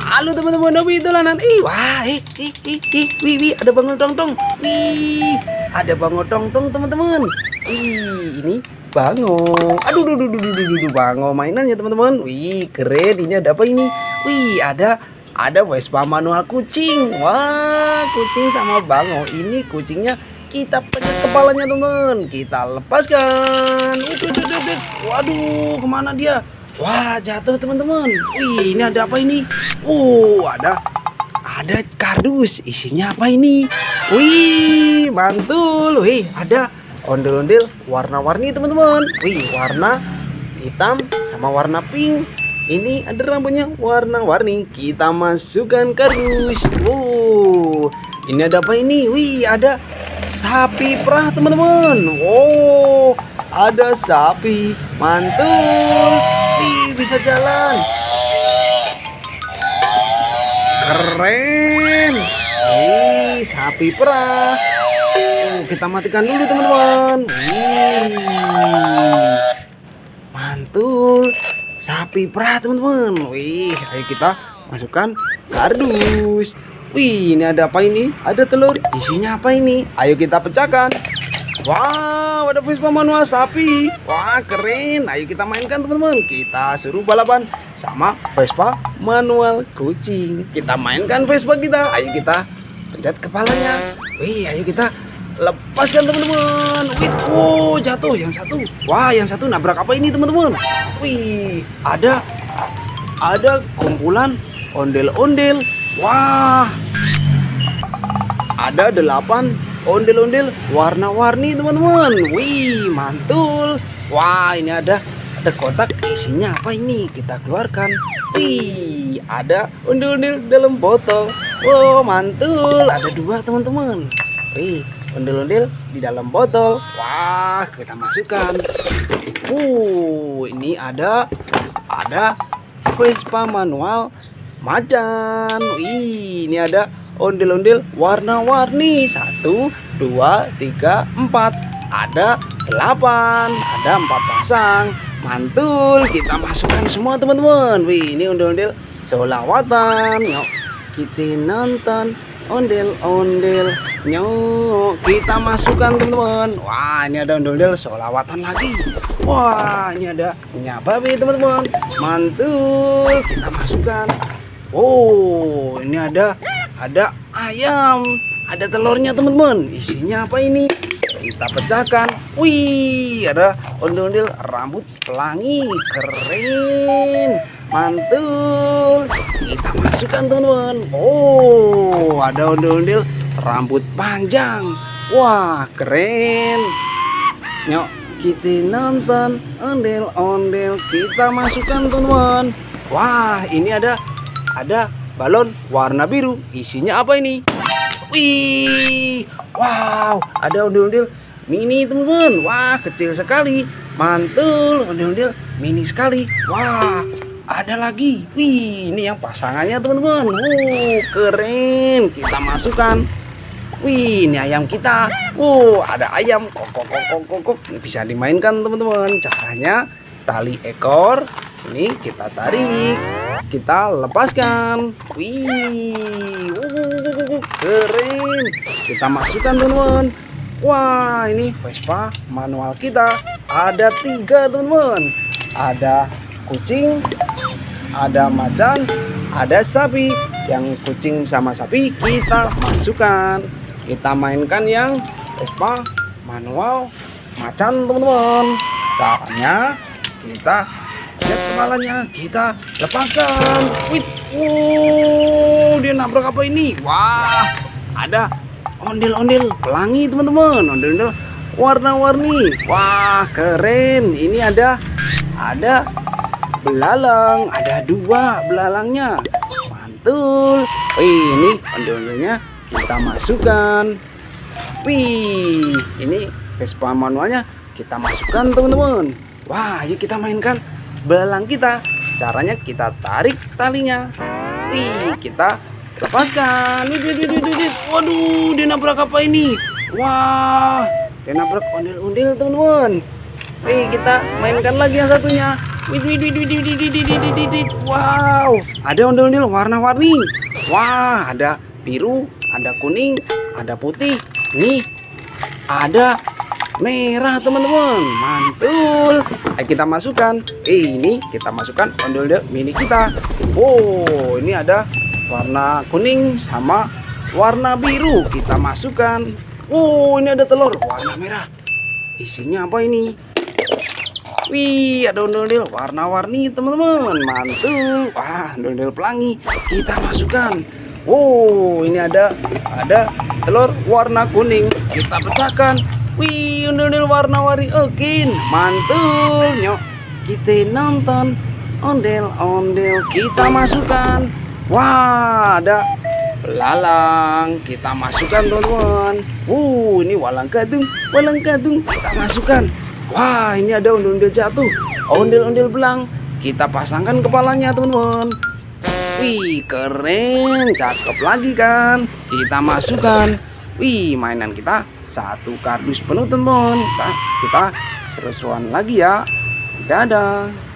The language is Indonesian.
Halo teman-teman, Nobi dolanan. Wah, wih, ada Bang Otong Tong. Wih, ada Bang Otong Tong teman-teman. Ini Bango. Aduh, Bango mainannya teman-teman. Wih, keren. Ini ada apa ini? Wih, ada Vespa manual kucing. Wah, kucing sama Bango. Ini kucingnya kita pencet kepalanya teman. Kita lepaskan. Waduh, kemana dia? Wah, jatuh teman-teman. Wih, ini ada apa ini? Ada kardus. Isinya apa ini? Wih, mantul. Wih, ada ondel-ondel warna-warni teman-teman. Wih, warna hitam sama warna pink. Ini ada rambutnya warna-warni. Kita masukkan kardus. Ini ada apa ini? Wih, ada sapi perah teman-teman. Ada sapi. Mantul. Wih, bisa jalan. Keren. Wih, sapi perah. Kita matikan dulu teman-teman. Wih, mantul. Sapi perah teman-teman. Wih, ayo kita masukkan kardus. Wih, ini ada apa ini? Ada telur. Isinya apa ini? Ayo kita pecahkan. Wow, ada Vespa manual sapi. Wah, keren. Ayo kita mainkan teman-teman. Kita suruh balapan sama Vespa manual kucing. Kita mainkan Vespa kita. Ayo kita pencet kepalanya. Wih, ayo kita lepaskan teman-teman. Wih, jatuh yang satu. Wah, yang satu nabrak apa ini teman-teman? Wih, ada kumpulan ondel-ondel. Wah, ada 8 ondel-ondel warna-warni teman-teman. Wih, mantul. Wah, ini ada kotak. Isinya apa ini? Kita keluarkan. Wih, ada ondel-ondel dalam botol. Wow, mantul. Ada 2 teman-teman. Wih, ondel-ondel di dalam botol. Wah, kita masukkan. Ini ada Vespa manual macan. Wih, ini ada ondel-ondel warna-warni. 1, 2, 3, 4. Ada 8. Ada 4 pasang. Mantul. Kita masukkan semua teman-teman. Wih, ini ondel-ondel solawatan. Yuk, kita nonton ondel-ondel. Yuk, kita masukkan teman-teman. Wah, ini ada ondel-ondel solawatan lagi. Wah, ini ada nyababe teman-teman. Mantul. Kita masukkan. Ini ada ayam, ada telurnya teman-teman. Isinya apa ini? Kita pecahkan. Wih, ada ondel-ondel rambut pelangi. Keren, mantul. Kita masukkan teman-teman. Ada ondel-ondel rambut panjang. Wah, keren. Yuk, kita nonton ondel-ondel. Kita masukkan teman-teman. Wah, ini ada balon warna biru. Isinya apa ini? Wih, wow, ada ondel-ondel mini teman-teman. Wah, kecil sekali. Mantul, ondel-ondel mini sekali. Wah, ada lagi. Wih, ini yang pasangannya teman-teman. Keren. Kita masukkan. Wih, ini ayam kita. Ada ayam. Kok. Ini bisa dimainkan teman-teman. Caranya tali ekor ini kita tarik, kita lepaskan. Wih, keren. Kita masukkan teman-teman. Wah, ini Vespa manual kita. Ada 3 teman-teman. Ada kucing, ada macan, ada sapi. Yang kucing sama sapi kita masukkan. Kita mainkan yang Vespa manual macan teman-teman. Caranya kita lihat kepalanya, kita lepaskan. Wih, dia nabrak apa ini? Wah, ada ondel-ondel pelangi teman-teman. Ondel-ondel warna-warni. Wah, keren. Ini ada belalang. Ada 2 belalangnya. Mantul. Wih, ini ondel-ondelnya kita masukkan. Wih, ini Vespa manualnya kita masukkan teman-teman. Wah, yuk kita mainkan belalang kita. Caranya kita tarik talinya. Wih, kita lepaskan. Waduh, dia nabrak apa ini? Wah, dia nabrak ondel-ondel teman-teman. Wih, kita mainkan lagi yang satunya. Wow, ada ondel-ondel warna-warni. Wah, ada biru, ada kuning, ada putih. Nih, ada merah teman-teman. Mantul. Ayo kita masukkan. Ini kita masukkan ondel-ondel mini kita. Oh, ini ada warna kuning sama warna biru. Kita masukkan. Oh, ini ada telur warna merah. Isinya apa ini? Wih, ada ondel-ondel warna-warni teman-teman. Mantul. Wah, ondel-ondel pelangi. Kita masukkan. Oh, ini ada telur warna kuning. Kita pecahkan. Wih, ondel-ondel warna-warni. Oke, mantul. Nyok, kita nonton ondel-ondel. Kita masukkan. Wah, ada belalang. Kita masukkan teman-teman. Ini walang gadung. Kita masukkan. Wah, ini ada ondel-ondel jatuh, ondel-ondel belang. Kita pasangkan kepalanya teman-teman. Wih, keren, cakep lagi kan. Kita masukkan. Wih, mainan kita satu kardus penuh teman-teman. Kita seru-seruan lagi ya. Dadah.